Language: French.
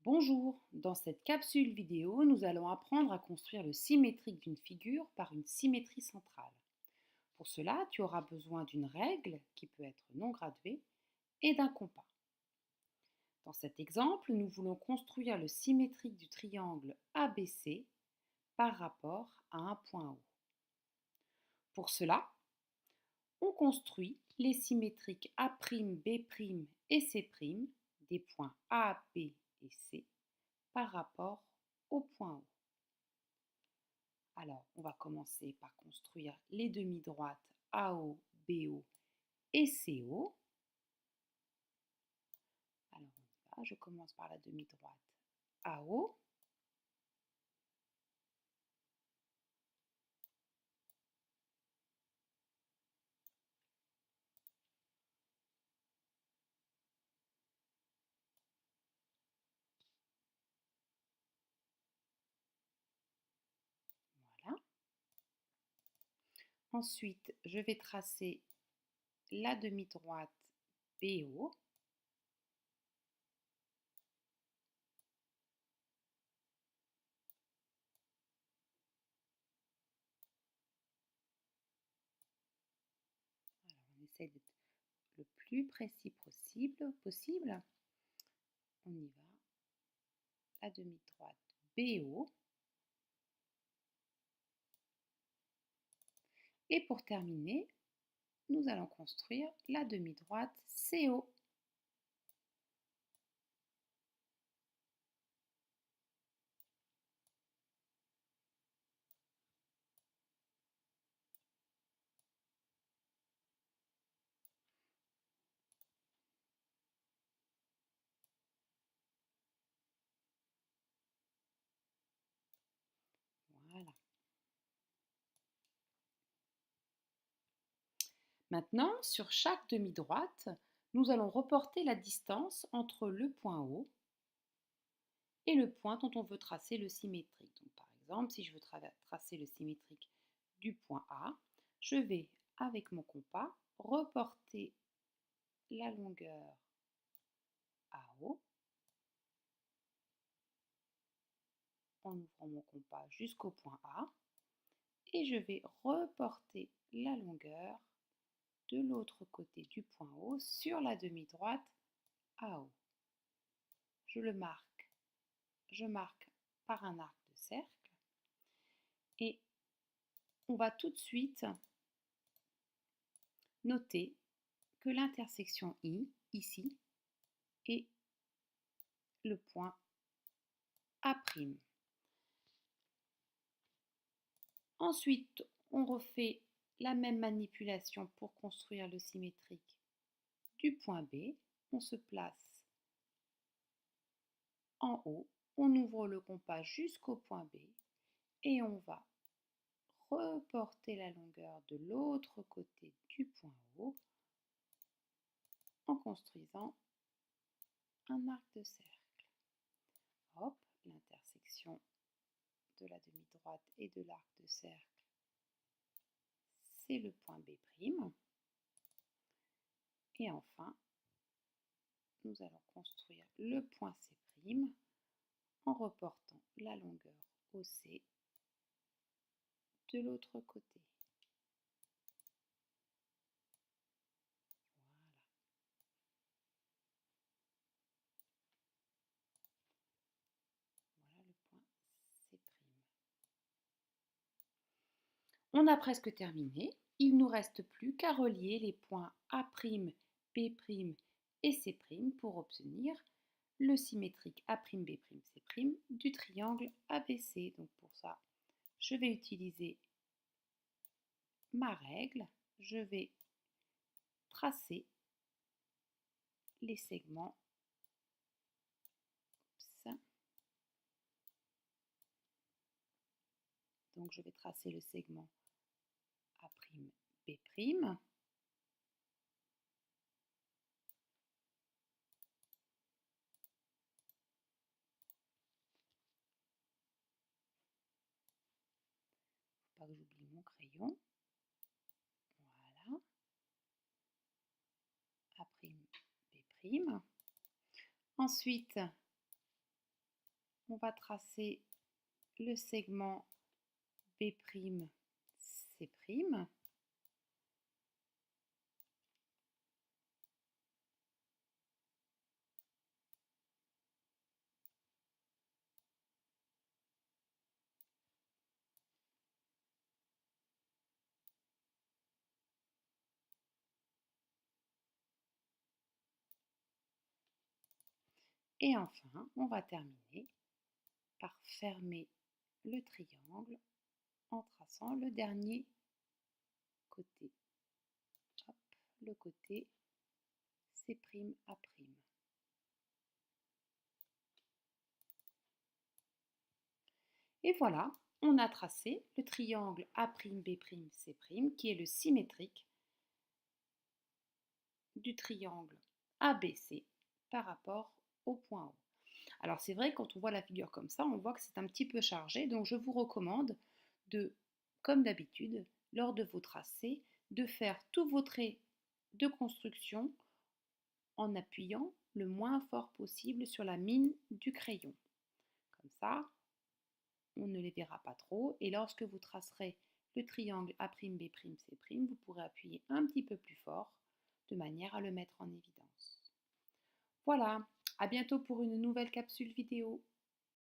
Bonjour, dans cette capsule vidéo, nous allons apprendre à construire le symétrique d'une figure par une symétrie centrale. Pour cela, tu auras besoin d'une règle qui peut être non graduée et d'un compas. Dans cet exemple, nous voulons construire le symétrique du triangle ABC par rapport à un point O. Pour cela, on construit les symétriques A', B' et C' des points A, B et C par rapport au point O. Alors, on va commencer par construire les demi-droites AO, BO et CO. Alors, on y va. Je commence par la demi-droite AO. Voilà. Ensuite, je vais tracer la demi-droite BO. Alors, on essaie d'être le plus précis possible. On y va. La demi-droite BO. Et pour terminer, nous allons construire la demi-droite CO. Voilà. Maintenant, sur chaque demi-droite, nous allons reporter la distance entre le point O et le point dont on veut tracer le symétrique. Donc, par exemple, si je veux tracer le symétrique du point A, je vais, avec mon compas, reporter la longueur AO en ouvrant mon compas jusqu'au point A et je vais reporter la longueur de l'autre côté du point O sur la demi-droite AO. Je marque par un arc de cercle et on va tout de suite noter que l'intersection I, ici, est le point A'. Ensuite, on refait la même manipulation pour construire le symétrique du point B. On se place en haut, on ouvre le compas jusqu'au point B et on va reporter la longueur de l'autre côté du point O en construisant un arc de cercle. Hop, l'intersection de la demi-droite et de l'arc de cercle, c'est le point B'. Et enfin, nous allons construire le point C' en reportant la longueur OC de l'autre côté. Voilà le point C'. On a presque terminé. Il ne nous reste plus qu'à relier les points A', B' et C' pour obtenir le symétrique A'B', C' du triangle ABC. Donc pour ça, je vais utiliser ma règle. Je vais tracer les segments. Donc je vais tracer le segment A'B'. Faut pas que j'oublie mon crayon. Voilà. A'B'. Ensuite, on va tracer le segment B', C'. Et enfin, on va terminer par fermer le triangle en traçant le dernier côté. Hop, le côté C', A'. Et voilà, on a tracé le triangle A'B', C', qui est le symétrique du triangle ABC par rapport au point O. Alors c'est vrai, quand on voit la figure comme ça, on voit que c'est un petit peu chargé, donc je vous recommande de, comme d'habitude, lors de vos tracés, de faire tous vos traits de construction en appuyant le moins fort possible sur la mine du crayon. Comme ça, on ne les verra pas trop, et lorsque vous tracerez le triangle A'B', C', vous pourrez appuyer un petit peu plus fort de manière à le mettre en évidence. Voilà, à bientôt pour une nouvelle capsule vidéo.